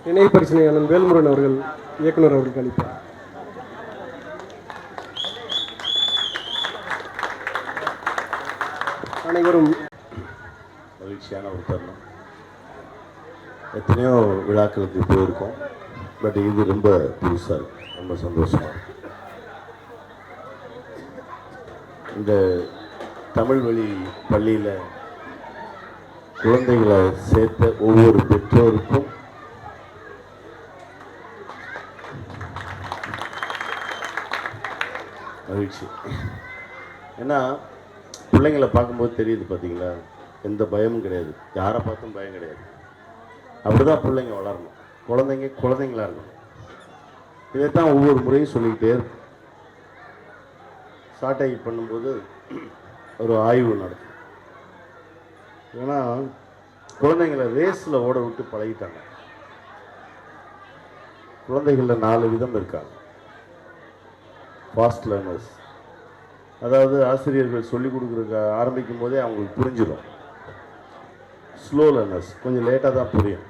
நினைவு பரிசனை அண்ணன் வேல்முருகன் அவர்கள் இயக்குனர் அவர்களுக்கு அளிப்பார். அனைவரும் மகிழ்ச்சியான ஒரு தருணம். எத்தனையோ விழாக்களுக்கு போயிருக்கோம், பட் இது ரொம்ப புதுசாக இருக்கு, ரொம்ப சந்தோஷமாக இருக்கு. இந்த தமிழ் வழி பள்ளியில் குழந்தைகளை சேர்த்த ஒவ்வொரு பெற்றோருக்கும் மகிழ்ச்சி. ஏன்னா பிள்ளைங்களை பார்க்கும்போது தெரியுது பார்த்தீங்களா, எந்த பயமும் கிடையாது, யாரை பார்த்தும் பயம் கிடையாது. அப்படிதான் பிள்ளைங்க வளரணும், குழந்தைங்களா இருக்கணும். இதைத்தான் ஒவ்வொரு முறையும் சொல்லிக்கிட்டே இருக்கும். சாட்டை பண்ணும்போது ஒரு ஆய்வு நடக்கும். ஏன்னா குழந்தைங்களை ரேஸில் ஓட விட்டு பழகிட்டாங்க. குழந்தைகளில் 4 விதம் இருக்காங்க. ஃபாஸ்ட் லேர்னர்ஸ், அதாவது ஆசிரியர்கள் சொல்லிக் கொடுக்குறதுக்கு ஆரம்பிக்கும் போதே அவங்களுக்கு புரிஞ்சிடும். ஸ்லோ லேர்னர்ஸ், கொஞ்சம் லேட்டாக தான் புரியும்.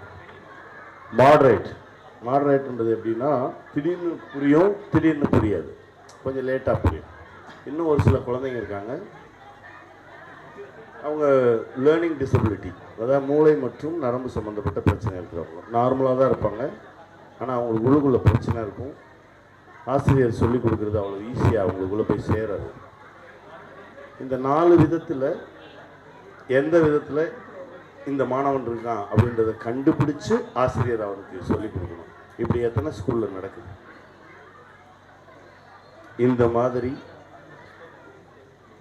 மாடரேட்ன்றது எப்படின்னா திடீர்னு புரியும், திடீர்னு புரியாது, கொஞ்சம் லேட்டாக புரியும். இன்னும் ஒரு சில குழந்தைங்க இருக்காங்க, அவங்க லேர்னிங் டிசபிலிட்டி, அதாவது மூளை மற்றும் நரம்பு சம்மந்தப்பட்ட பிரச்சனை இருக்கிறவங்க. நார்மலாக தான் இருப்பாங்க, ஆனால் அவங்களுக்கு உள்ளுக்குள்ள பிரச்சனை இருக்கும். ஆசிரியர் சொல்லிக் கொடுக்குறது அவ்வளோ ஈஸியாக அவங்களுக்குள்ளே போய் சேராது. இந்த 4 விதத்தில் எந்த விதத்தில் இந்த மாணவன் இருக்கான் அப்படின்றத கண்டுபிடிச்சு ஆசிரியர் அவனுக்கு சொல்லிக் கொடுக்கணும். இப்படி எத்தனை ஸ்கூலில் நடக்குது? இந்த மாதிரி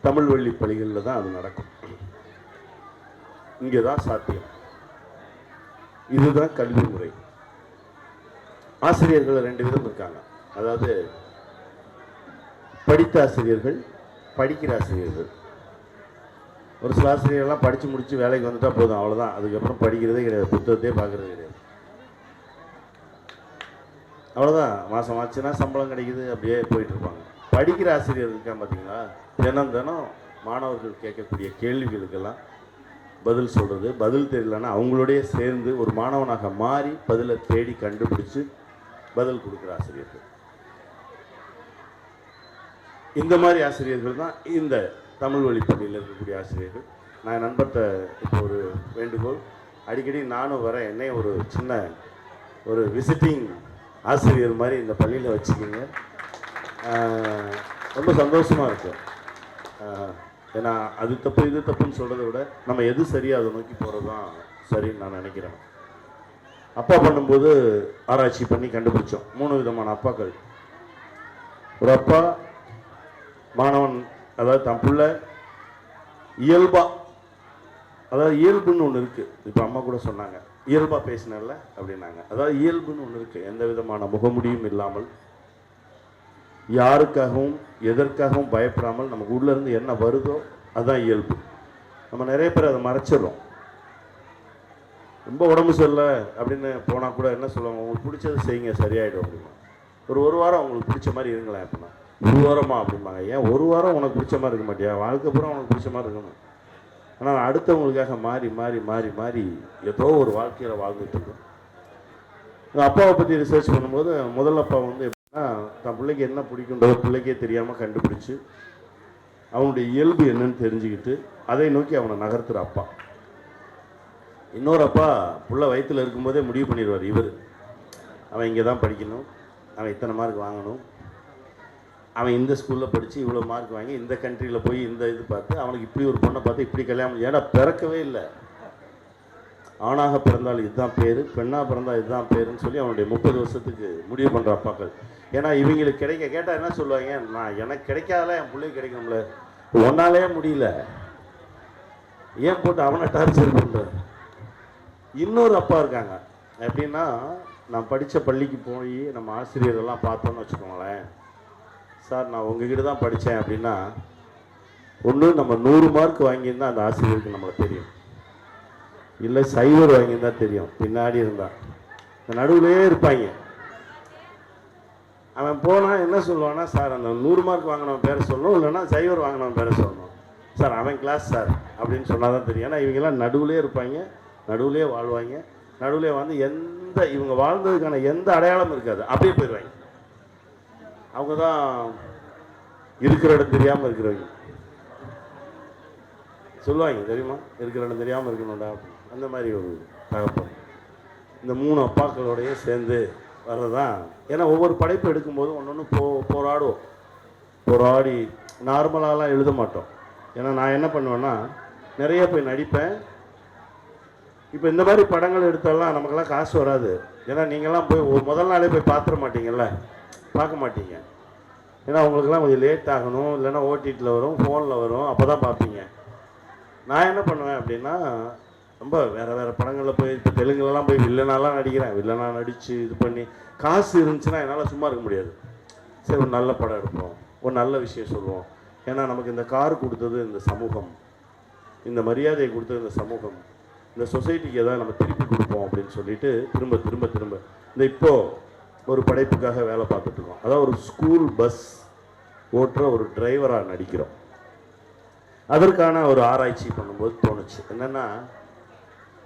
தமிழ் வழி பள்ளிகளில் தான் அது நடக்கும். இங்கே தான் சாத்தியம். இதுதான் கல்வி முறை. ஆசிரியர்கள் 2 விதம் இருக்காங்க. அதாவது படித்த ஆசிரியர்கள், படிக்கிற ஆசிரியர்கள். ஒரு சில ஆசிரியர்கள்லாம் படித்து முடித்து வேலைக்கு வந்துட்டா போதும், அவ்வளோதான், அதுக்கப்புறம் படிக்கிறதே கிடையாது, புத்தகத்தையே பார்க்குறது கிடையாது. அவ்வளோதான், மாதம் ஆச்சுன்னா சம்பளம் கிடைக்குது, அப்படியே போயிட்டுருப்பாங்க. படிக்கிற ஆசிரியர் இருக்கான் பார்த்தீங்களா, தினம் மாணவர்கள் கேட்கக்கூடிய கேள்விகளுக்கெல்லாம் பதில் சொல்கிறது. பதில் தெரியலன்னா அவங்களோடய சேர்ந்து ஒரு மாணவனாக மாறி பதிலை தேடி கண்டுபிடிச்சு பதில் கொடுக்குற ஆசிரியர்கள். இந்த மாதிரி ஆசிரியர்கள் தான் இந்த தமிழ் வழி பள்ளியில் இருக்கக்கூடிய ஆசிரியர்கள். நான் என் நண்பர்கிட்ட இப்போ ஒரு வேண்டுகோள், அடிக்கடி நானும் வரேன், என்னை ஒரு சின்ன ஒரு விசிட்டிங் ஆசிரியர் மாதிரி இந்த பள்ளியில் வச்சுக்கிங்க. ரொம்ப சந்தோஷமாக இருக்கும். ஏன்னா அது தப்பு இது தப்புன்னு சொல்கிறத விட நம்ம எது சரியாக அதை நோக்கி போகிறது தான் சரின்னு நான் நினைக்கிறேன். அப்பா பண்ணும்போது ஆராய்ச்சி பண்ணி கண்டுபிடிச்சோம் 3 விதமான அப்பாக்கள். ஒரு அப்பா மாணவன், அதாவது தன் பிள்ளை இயல்பாக, அதாவது இயல்புன்னு ஒன்று இருக்குது. இப்போ அம்மா கூட சொன்னாங்க, இயல்பாக பேசினல அப்படின்னாங்க. அதாவது இயல்புன்னு ஒன்று இருக்குது, எந்த விதமான முகமுடியும் இல்லாமல், யாருக்காகவும் எதற்காகவும் பயப்படாமல் நமக்கு உள்ளேருந்து என்ன வருதோ அதுதான் இயல்பு. நம்ம நிறைய பேர் அதை மறைச்சிடுறோம். ரொம்ப உடம்பு சரியில்லை அப்படின்னு போனால் கூட என்ன சொல்லுவாங்க, உங்களுக்கு பிடிச்சது செய்யுங்க சரியாயிடும் அப்படின்னா. ஒரு வாரம் அவங்களுக்கு பிடிச்ச மாதிரி இருங்களேன் அப்படின்னா, 1 வாரமா அப்படிம்பாங்க. ஏன் 1 வாரம் உனக்கு பிடிச்ச மாதிரி இருக்க மாட்டியா? வாழ்க்கை பூரா உனக்கு பிடிச்ச மாதிரி இருக்கணும். ஆனால் அடுத்தவங்களுக்காக மாறி மாறி மாறி மாறி ஏதோ ஒரு வாழ்க்கையில் வாழ்ந்துட்டு இருக்கோம். அப்பாவை பற்றி ரிசர்ச் பண்ணும்போது முதல் அப்பா வந்து எப்படின்னா, தன் பிள்ளைக்கு என்ன பிடிக்குன்றத பிள்ளைக்கே தெரியாமல் கண்டுபிடிச்சி அவனுடைய இயல்பு என்னன்னு தெரிஞ்சுக்கிட்டு அதை நோக்கி அவனை நகர்த்துற அப்பா. இன்னொரு அப்பா புள்ள வயிற்றில் இருக்கும்போதே முடிவு பண்ணிடுவார், இவர் அவன் இங்கே தான் படிக்கணும், அவன் இத்தனை மார்க் வாங்கணும், அவன் இந்த ஸ்கூலில் படித்து இவ்வளோ மார்க் வாங்கி இந்த கண்ட்ரியில் போய் இந்த இது பார்த்து அவனுக்கு இப்படி ஒரு பொண்ணை பார்த்து இப்படி கல்யாணம். ஏன்னா பிறக்கவே இல்லை, ஆணாக பிறந்தால் இதுதான் பேர், பெண்ணாக பிறந்தால் இதுதான் பேருன்னு சொல்லி அவனுடைய 30 வருஷத்துக்கு முடிவு பண்ணுற அப்பாக்கள். ஏன்னா இவங்களுக்கு கிடைக்க கேட்டால் என்ன சொல்லுவாங்க, நான் எனக்கு கிடைக்காதல என் பிள்ளைக்கு கிடைக்கணும்ல, ஒன்னாலே முடியல, ஏன் போட்டு அவனை டார்ச்சர் பண்ணுற. இன்னொரு அப்பா இருக்காங்க, எப்படின்னா நான் படித்த பள்ளிக்கு போய் நம்ம ஆசிரியரெல்லாம் பார்த்தோன்னு வச்சுக்கோங்களேன், சார் நான் உங்ககிட்ட தான் படித்தேன் அப்படின்னா, ஒன்று நம்ம 100 மார்க் வாங்கியிருந்தால் அந்த ஆசிரியருக்கு நம்மளை தெரியும், இல்லை 0 வாங்கியிருந்தா தெரியும் பின்னாடி இருந்தால். இந்த நடுவுலையே இருப்பாங்க. அவன் போனால் என்ன சொல்லுவான்னா, சார் அந்த 100 மார்க் வாங்கினவன் பேரை சொல்லணும், இல்லைன்னா சைவர் வாங்கினவன் பேரை சொல்லணும். சார் அவன் கிளாஸ் சார் அப்படின்னு சொன்னால் தான் தெரியும். ஏன்னா இவங்கெல்லாம் நடுவுலே இருப்பாங்க, நடுவுலே வாழ்வாங்க, நடுவுலே வந்து இவங்க வாழ்ந்ததுக்கான எந்த அடையாளமும் இருக்காது, அப்படியே போயிடுவாங்க. அவங்க தான் இருக்கிற இடம் தெரியாமல் இருக்கிறவங்க. சொல்லுவாங்க தெரியுமா, இருக்கிற இடம் தெரியாமல் இருக்கணும்டா. அந்த மாதிரி ஒரு தகப்பன். இந்த 3 அப்பாக்களோடையே சேர்ந்து வர்றதான். ஏன்னா ஒவ்வொரு படைப்பு எடுக்கும்போது ஒன்று போராடி நார்மலாலாம் எழுத மாட்டோம். ஏன்னா நான் என்ன பண்ணுவேன்னா, நிறைய போய் நடிப்பேன். இப்போ இந்த மாதிரி படங்கள் எடுத்தாலாம் நமக்கெல்லாம் காசு வராது. ஏன்னா நீங்கள்லாம் போய் முதல் நாளே போய் பார்த்துட மாட்டீங்கல்ல, பார்க்க மாட்டீங்க. ஏன்னா உங்களுக்கெல்லாம் கொஞ்சம் லேட் ஆகணும், இல்லைன்னா ஓடிடியில் வரும், ஃபோனில் வரும், அப்போ தான் பார்ப்பீங்க. நான் என்ன பண்ணுவேன் அப்படின்னா, ரொம்ப வேறு படங்களில் போய் இப்போ தெலுங்குலலாம் போய் வில்லனாலாம் நடிக்கிறேன். வில்லனாக நடித்து இது பண்ணி காசு இருந்துச்சுன்னா என்னால் சும்மா இருக்க முடியாது. சரி ஒரு நல்ல படம் எடுப்போம், ஒரு நல்ல விஷயம் சொல்லுவோம். ஏன்னா நமக்கு இந்த கார் கொடுத்தது இந்த சமூகம், இந்த மரியாதையை கொடுத்தது இந்த சமூகம், இந்த சொசைட்டிக்கு எதாவது நம்ம திருப்பி கொடுப்போம் அப்படின்னு சொல்லிட்டு திரும்ப இந்த இப்போது ஒரு படைப்புக்காக வேலை பார்த்துட்ருக்கோம். அதாவது ஒரு ஸ்கூல் பஸ் ஓட்டுற ஒரு டிரைவராக நடிக்கிறோம். அதற்கான ஒரு ஆராய்ச்சி பண்ணும்போது தோணுச்சு என்னென்னா,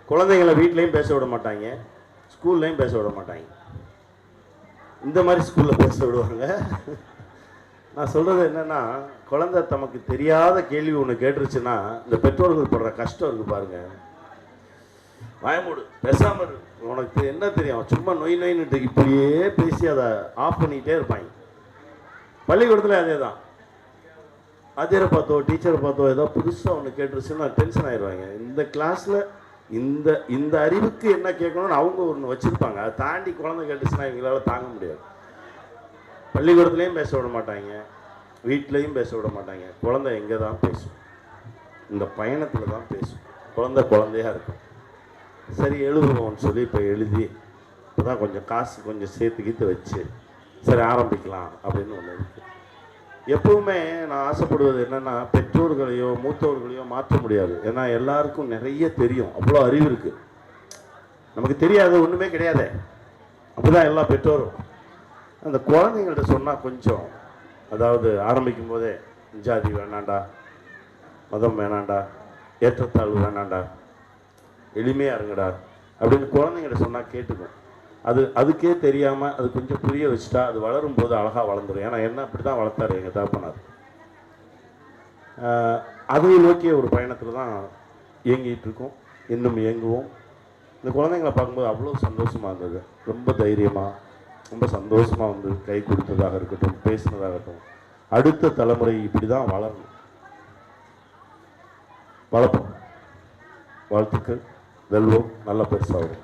குழந்தைங்களை வீட்லேயும் பேச விட மாட்டாங்க, ஸ்கூல்லையும் பேச விட மாட்டாங்க. இந்த மாதிரி ஸ்கூலில் பேச விடுவாங்க. நான் சொல்கிறது என்னென்னா, குழந்தை தமக்கு தெரியாத கேள்வி ஒன்று கேட்டுருச்சுன்னா இந்த பெற்றோர்கள் படுற கஷ்டம் இருக்குது பாருங்கள். பயமுடு பேசாமல் உனக்கு என்ன தெரியும், சும்மா நொய்னுட்டு இப்படியே பேசி அதை ஆஃப் பண்ணிக்கிட்டே இருப்பாங்க. பள்ளிக்கூடத்தில் அதே தான். ஆசிரியரை பார்த்தோ டீச்சரை பார்த்தோ ஏதோ புதுசாக ஒன்று கேட்டுருச்சுன்னா டென்ஷன் ஆயிடுவாங்க. இந்த கிளாஸில் இந்த அறிவுக்கு என்ன கேட்கணும்னு அவங்க ஒன்று வச்சுருப்பாங்க. அதை தாண்டி குழந்தை கேட்டுச்சுன்னா இவங்களால தாங்க முடியாது. பள்ளிக்கூடத்துலேயும் பேச விட மாட்டாங்க, வீட்லேயும் பேச விட மாட்டாங்க. குழந்தை எங்கே தான் பேசும், இந்த பயணத்தில் தான் பேசும். குழந்தையாக இருக்கும். சரி எழுதுவோம்னு சொல்லி இப்போ எழுதி இப்போ தான் கொஞ்சம் காசு கொஞ்சம் சேர்த்துக்கிட்டு வச்சு சரி ஆரம்பிக்கலாம் அப்படின்னு ஒன்று இருக்குது. எப்பவுமே நான் ஆசைப்படுவது என்னென்னா, பெற்றோர்களையோ மூத்தவர்களையோ மாற்ற முடியாது. ஏன்னா எல்லாருக்கும் நிறைய தெரியும், அவ்வளோ அறிவு இருக்குது. நமக்கு தெரியாது ஒன்றுமே கிடையாது. அப்படி தான் எல்லா பெற்றோரும். அந்த குழந்தைங்கள்ட்ட சொன்னால் கொஞ்சம், அதாவது ஆரம்பிக்கும் போதே ஜாதி வேணாண்டா, மதம் வேணாண்டா, ஏற்றத்தாழ்வு வேணாண்டா, எளிமையாக இருங்கடா அப்படின்னு குழந்தைங்கள்ட்ட சொன்னால் கேட்டுக்கும். அதுக்கே தெரியாமல் அது கொஞ்சம் புரிய வச்சுட்டா அது வளரும் போது அழகாக வளர்ந்துடும். ஏன்னா என்ன அப்படி தான் வளர்த்தாரு எங்கள் தகப்பனார். அதை நோக்கிய ஒரு பயணத்தில் தான் இயங்கிட்டு இருக்கோம், இன்னும் இயங்குவோம். இந்த குழந்தைங்களை பார்க்கும்போது அவ்வளோ சந்தோஷமாக இருந்தது. ரொம்ப தைரியமாக ரொம்ப சந்தோஷமாக வந்து கை கொடுத்ததாக இருக்கட்டும், பேசினதாகட்டும். அடுத்த தலைமுறை இப்படி தான் வளரணும். வளர்ப்போம். வாழ்த்துக்கள். வெல்வோம். நல்ல பெருசாகும்.